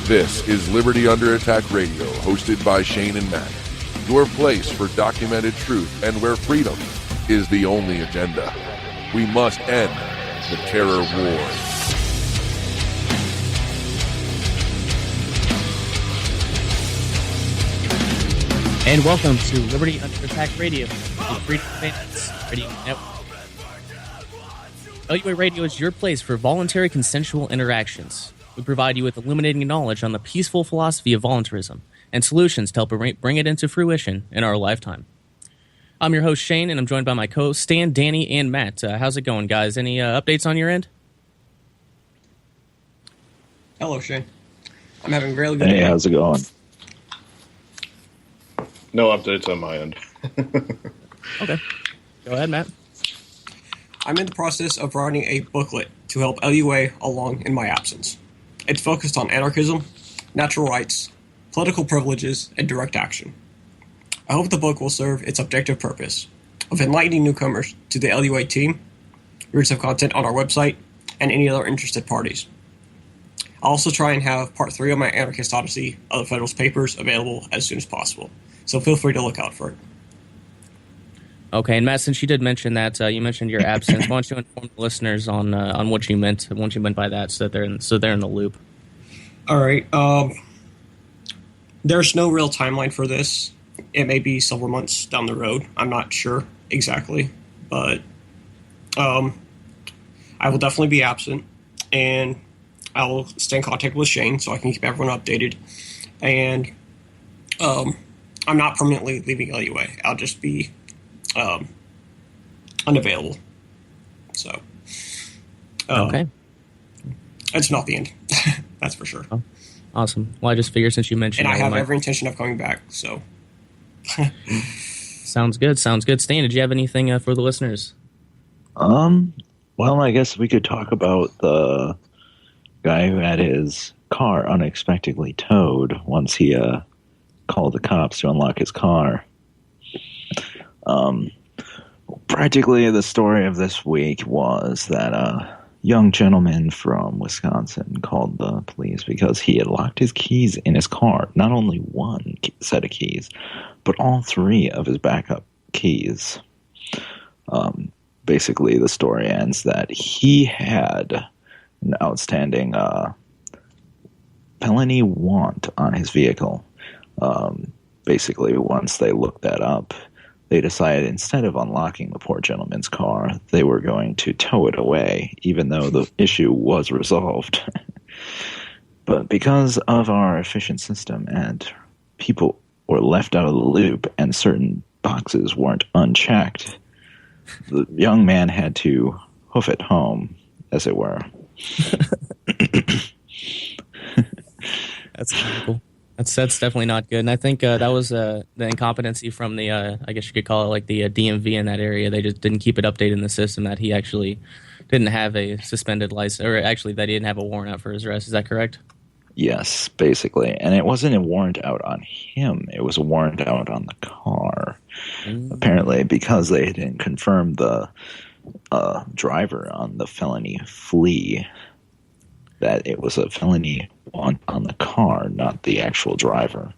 This is Liberty Under Attack Radio, hosted by Shane and Matt. Your place for documented truth and where freedom is the only agenda. We must end the terror war. And welcome to Liberty Under Attack Radio, the Freedom Advance Radio Network. LUA Radio is your place for voluntary consensual interactions. We provide you with illuminating knowledge on the peaceful philosophy of voluntarism and solutions to help bring it into fruition in our lifetime. I'm your host, Shane, and I'm joined by my co-hosts, Stan, Danny, and Matt. How's it going, guys? Any updates on your end? Hello, Shane. I'm having a really good day. Hey, how's it going? No updates on my end. Okay. Go ahead, Matt. I'm in the process of writing a booklet to help LUA along in my absence. It's focused on anarchism, natural rights, political privileges, and direct action. I hope the book will serve its objective purpose of enlightening newcomers to the LUA team, readers of content on our website, and any other interested parties. I'll also try and have part 3 of my Anarchist Odyssey of the Federalist Papers available as soon as possible, so feel free to look out for it. Okay, and Matt, since you did mention that, you mentioned your absence, why don't you inform the listeners on what you meant by that, so they're in the loop. All right. There's no real timeline for this. It may be several months down the road. I'm not sure exactly, but I will definitely be absent, and I will stay in contact with Shane so I can keep everyone updated. And I'm not permanently leaving LUA. I'll just be unavailable. So, okay. It's not the end. That's for sure. Oh, awesome. Well, I just figured since you mentioned... And I have every intention of coming back, so... Sounds good. Stan, did you have anything for the listeners? Well, I guess we could talk about the guy who had his car unexpectedly towed once he called the cops to unlock his car. Practically, the story of this week was that a young gentleman from Wisconsin called the police because he had locked his keys in his car. Not only one set of keys, but all 3 of his backup keys. Basically, the story ends that he had an outstanding felony warrant on his vehicle. Basically, once they looked that up, they decided instead of unlocking the poor gentleman's car, they were going to tow it away, even though the issue was resolved. But because of our efficient system and people were left out of the loop and certain boxes weren't unchecked, the young man had to hoof it home, as it were. That's cool. That's definitely not good, and I think that was the incompetency from the I guess you could call it like the DMV in that area. They just didn't keep it updated in the system that he actually didn't have a suspended license, or actually that he didn't have a warrant out for his arrest. Is that correct? Yes, basically, and it wasn't a warrant out on him; it was a warrant out on the car. Apparently, because they didn't confirm the driver on the felony flee, that it was a felony on the car, not the actual driver,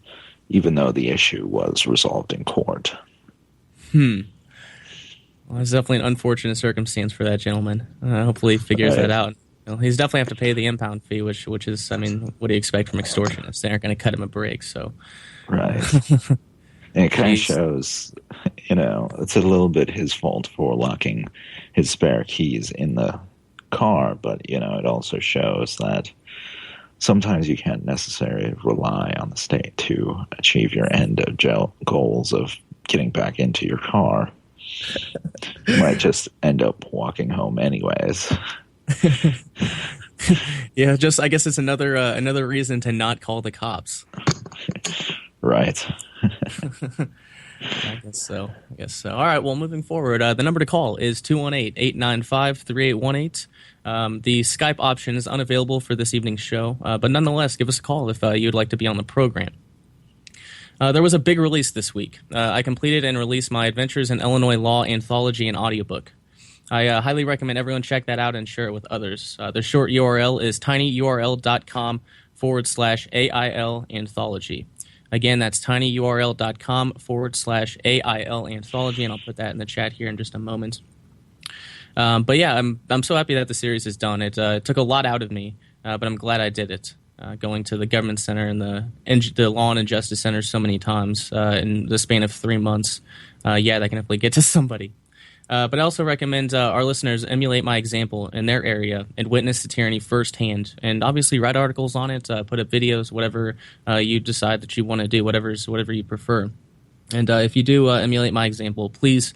even though the issue was resolved in court. Well, it's definitely an unfortunate circumstance for that gentleman. Hopefully he figures that out. He's definitely have to pay the impound fee, which is, I mean, what do you expect from extortionists? They aren't going to cut him a break, so... Right. And it kind of shows, it's a little bit his fault for locking his spare keys in the car, but, it also shows that sometimes you can't necessarily rely on the state to achieve your end of goals of getting back into your car. You might just end up walking home anyways. Yeah, I guess it's another reason to not call the cops. Right. I guess so. All right, well, moving forward, the number to call is 218-895-3818. The Skype option is unavailable for this evening's show, but nonetheless, give us a call if you'd like to be on the program. There was a big release this week. I completed and released my Adventures in Illinois Law anthology and audiobook. I highly recommend everyone check that out and share it with others. The short URL is tinyurl.com tinyurl.com/AIL anthology. Again, that's tinyurl.com/AIL anthology, and I'll put that in the chat here in just a moment. But yeah, I'm so happy that the series is done. It took a lot out of me, but I'm glad I did it. Going to the government center and the law and justice center so many times in the span of 3 months, that can definitely get to somebody. But I also recommend our listeners emulate my example in their area and witness the tyranny firsthand. And obviously write articles on it, put up videos, whatever you decide that you want to do, whatever you prefer. And if you do emulate my example, please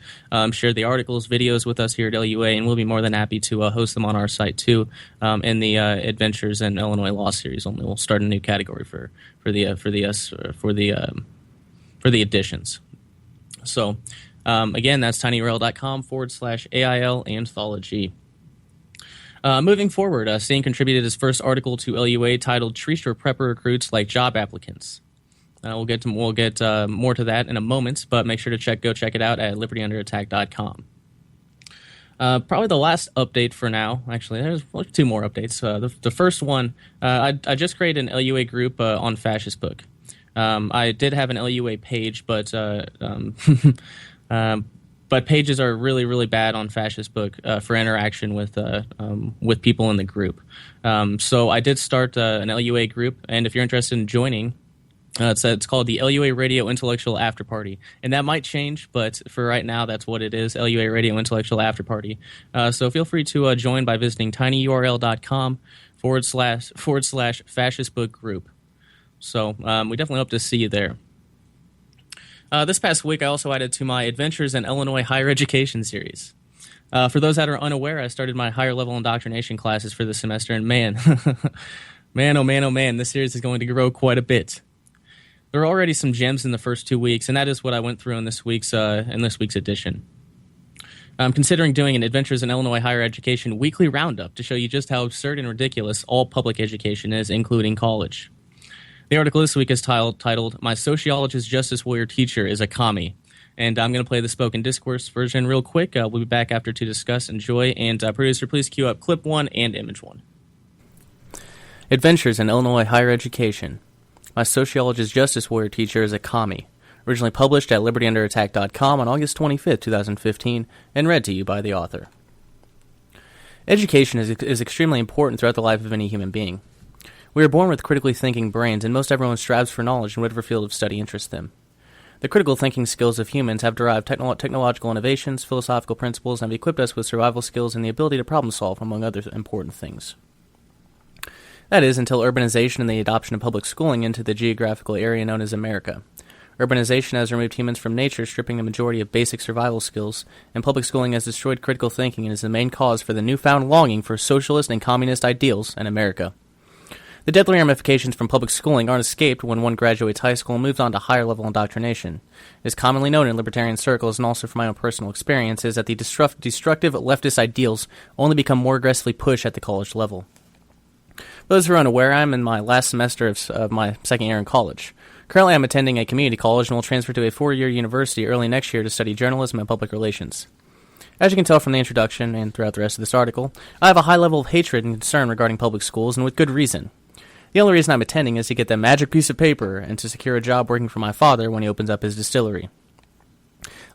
share the articles, videos with us here at LUA, and we'll be more than happy to host them on our site too. In the Adventures in Illinois Law series, only we'll start a new category for the editions. So again, that's tinyurl.com/AIL anthology. Moving forward, Stan contributed his first article to LUA titled "Treat Your Prepper Recruits Like Job Applicants." We'll get more to that in a moment, but make sure to go check it out at libertyunderattack.com. Probably the last update for now. Actually, there's 2 more updates. The first one, I just created an LUA group on Fascist Book. I did have an LUA page, but pages are really, really bad on Fascist Book for interaction with people in the group. So I did start an LUA group, and if you're interested in joining, it's called the LUA Radio Intellectual After Party, and that might change, but for right now, that's what it is, LUA Radio Intellectual After Party. So feel free to join by visiting tinyurl.com/fascist book group. So we definitely hope to see you there. This past week, I also added to my Adventures in Illinois Higher Education series. For those that are unaware, I started my higher level indoctrination classes for this semester, and man, oh man, this series is going to grow quite a bit. There are already some gems in the first 2 weeks, and that is what I went through in this week's edition. I'm considering doing an Adventures in Illinois Higher Education weekly roundup to show you just how absurd and ridiculous all public education is, including college. The article this week is titled "My Sociologist Justice Warrior Teacher is a Commie," and I'm going to play the spoken discourse version real quick. We'll be back after to discuss, enjoy, and producer, please cue up clip 1 and image 1. Adventures in Illinois Higher Education. My Sociologist Justice Warrior Teacher is a Commie. Originally published at libertyunderattack.com on August 25, 2015, and read to you by the author. Education is extremely important throughout the life of any human being. We are born with critically thinking brains, and most everyone strives for knowledge in whatever field of study interests them. The critical thinking skills of humans have derived technological innovations, philosophical principles, and have equipped us with survival skills and the ability to problem solve, among other important things. That is, until urbanization and the adoption of public schooling into the geographical area known as America. Urbanization has removed humans from nature, stripping the majority of basic survival skills, and public schooling has destroyed critical thinking and is the main cause for the newfound longing for socialist and communist ideals in America. The deadly ramifications from public schooling aren't escaped when one graduates high school and moves on to higher-level indoctrination. It is commonly known in libertarian circles, and also from my own personal experiences, that the destructive leftist ideals only become more aggressively pushed at the college level. For those who are unaware, I'm in my last semester of my second year in college. Currently, I'm attending a community college and will transfer to a 4-year university early next year to study journalism and public relations. As you can tell from the introduction and throughout the rest of this article, I have a high level of hatred and concern regarding public schools, and with good reason. The only reason I'm attending is to get that magic piece of paper and to secure a job working for my father when he opens up his distillery.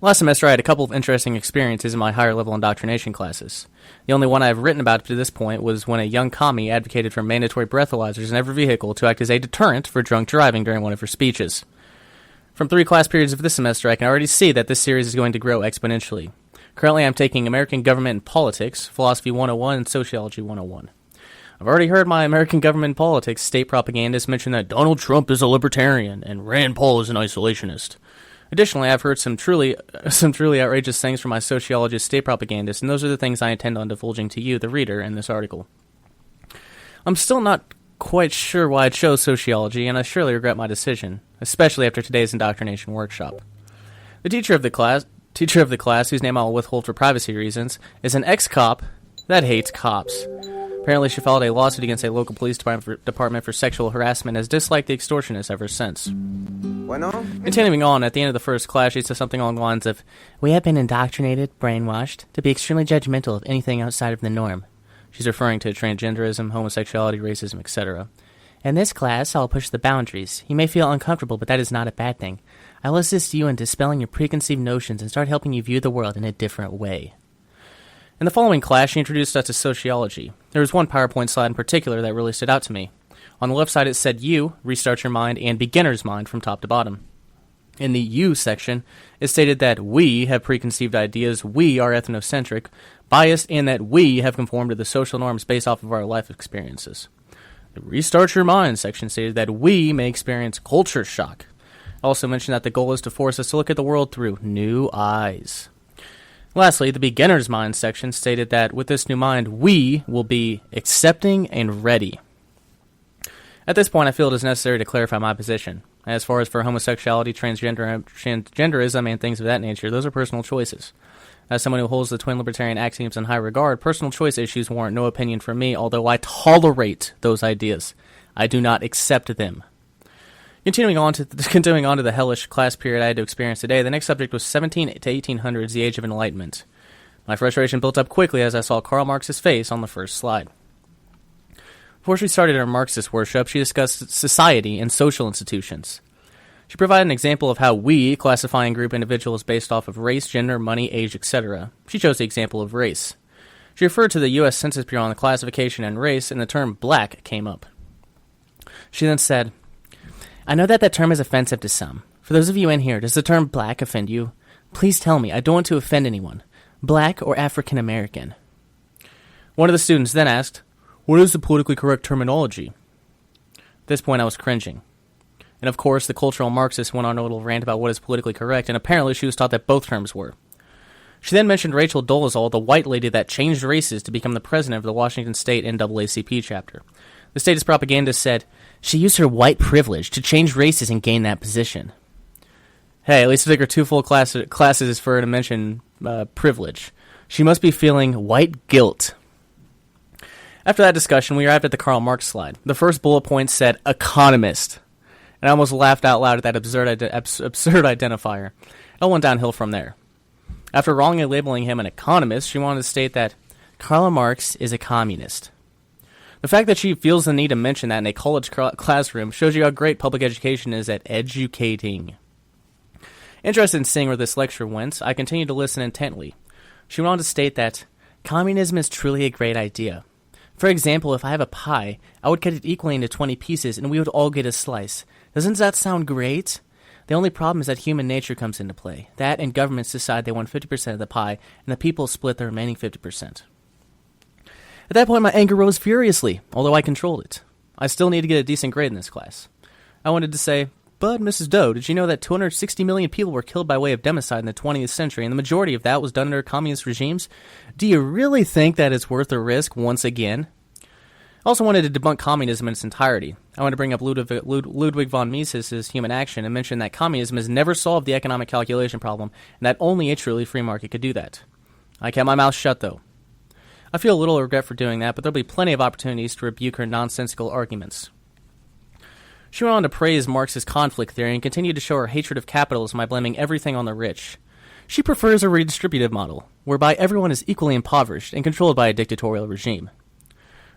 Last semester, I had a couple of interesting experiences in my higher-level indoctrination classes. The only one I have written about to this point was when a young commie advocated for mandatory breathalyzers in every vehicle to act as a deterrent for drunk driving during one of her speeches. From 3 class periods of this semester, I can already see that this series is going to grow exponentially. Currently, I'm taking American Government and Politics, Philosophy 101, and Sociology 101. I've already heard my American Government and Politics state propagandists mention that Donald Trump is a libertarian and Rand Paul is an isolationist. Additionally, I've heard some truly outrageous things from my sociologist state propagandists, and those are the things I intend on divulging to you, the reader, in this article. I'm still not quite sure why I chose sociology, and I surely regret my decision, especially after today's indoctrination workshop. The teacher of the class, whose name I will withhold for privacy reasons, is an ex-cop that hates cops. Apparently, she filed a lawsuit against a local police department for sexual harassment and has disliked the extortionists ever since. Continuing on, at the end of the first class, she says something along the lines of, "We have been indoctrinated, brainwashed, to be extremely judgmental of anything outside of the norm." She's referring to transgenderism, homosexuality, racism, etc. In this class, I'll push the boundaries. You may feel uncomfortable, but that is not a bad thing. I'll assist you in dispelling your preconceived notions and start helping you view the world in a different way. In the following class, she introduced us to sociology. There was one PowerPoint slide in particular that really stood out to me. On the left side, it said You, Restart Your Mind, and Beginner's Mind from top to bottom. In the You section, it stated that we have preconceived ideas, we are ethnocentric, biased, and that we have conformed to the social norms based off of our life experiences. The Restart Your Mind section stated that we may experience culture shock. It also mentioned that the goal is to force us to look at the world through new eyes. Lastly, the Beginner's Mind section stated that with this new mind, we will be accepting and ready. At this point, I feel it is necessary to clarify my position. As far as for homosexuality, transgenderism, and things of that nature, those are personal choices. As someone who holds the twin libertarian axioms in high regard, personal choice issues warrant no opinion from me, although I tolerate those ideas. I do not accept them. Continuing on to the hellish class period I had to experience today, the next subject was 17 to 1800s, the Age of Enlightenment. My frustration built up quickly as I saw Karl Marx's face on the first slide. Before she started her Marxist worship, she discussed society and social institutions. She provided an example of how we classify and group individuals based off of race, gender, money, age, etc. She chose the example of race. She referred to the U.S. Census Bureau on the classification and race, and the term black came up. She then said, I know that term is offensive to some. For those of you in here, does the term black offend you? Please tell me. I don't want to offend anyone. Black or African American? One of the students then asked, what is the politically correct terminology? At this point, I was cringing. And of course, the cultural Marxist went on a little rant about what is politically correct, and apparently she was taught that both terms were. She then mentioned Rachel Dolezal, the white lady that changed races to become the president of the Washington State NAACP chapter. The state's propagandist said, she used her white privilege to change races and gain that position. Hey, at least it took her 2 full classes for her to mention privilege. She must be feeling white guilt. After that discussion, we arrived at the Karl Marx slide. The first bullet point said, economist. And I almost laughed out loud at that absurd identifier. It all went downhill from there. After wrongly labeling him an economist, she wanted to state that Karl Marx is a communist. The fact that she feels the need to mention that in a college classroom shows you how great public education is at educating. Interested in seeing where this lecture went, I continued to listen intently. She went on to state that communism is truly a great idea. For example, if I have a pie, I would cut it equally into 20 pieces and we would all get a slice. Doesn't that sound great? The only problem is that human nature comes into play. That and governments decide they want 50% of the pie, and the people split the remaining 50%. At that point, my anger rose furiously, although I controlled it. I still need to get a decent grade in this class. I wanted to say, but Mrs. Doe, did you know that 260 million people were killed by way of democide in the 20th century, and the majority of that was done under communist regimes? Do you really think that it's worth the risk once again? I also wanted to debunk communism in its entirety. I wanted to bring up Ludwig von Mises's Human Action and mention that communism has never solved the economic calculation problem, and that only a truly free market could do that. I kept my mouth shut, though. I feel a little regret for doing that, but there'll be plenty of opportunities to rebuke her nonsensical arguments. She went on to praise Marx's conflict theory and continued to show her hatred of capitalism by blaming everything on the rich. She prefers a redistributive model, whereby everyone is equally impoverished and controlled by a dictatorial regime.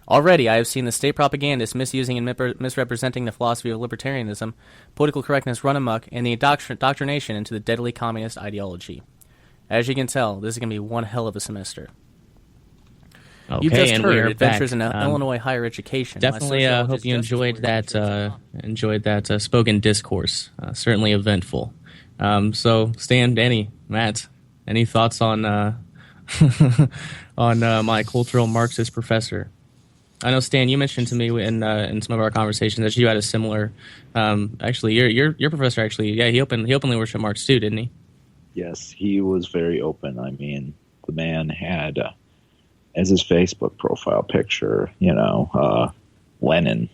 Already, I have seen the state propagandists misusing and misrepresenting the philosophy of libertarianism, political correctness run amok, and the indoctrination into the deadly communist ideology. As you can tell, this is going to be one hell of a semester. Okay, You just and heard we are Adventures back. in Illinois Higher Education. Definitely hope you enjoyed that spoken discourse. Certainly eventful. So, Stan, Danny, Matt, any thoughts on on my cultural Marxist professor? I know, Stan, you mentioned to me in some of our conversations that you had a similar. Actually, your professor he openly worshipped Marx too, didn't he? Yes, he was very open. I mean, the man had as his Facebook profile picture, Lenin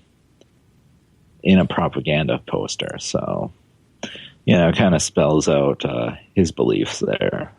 in a propaganda poster. So, it kind of spells out his beliefs there.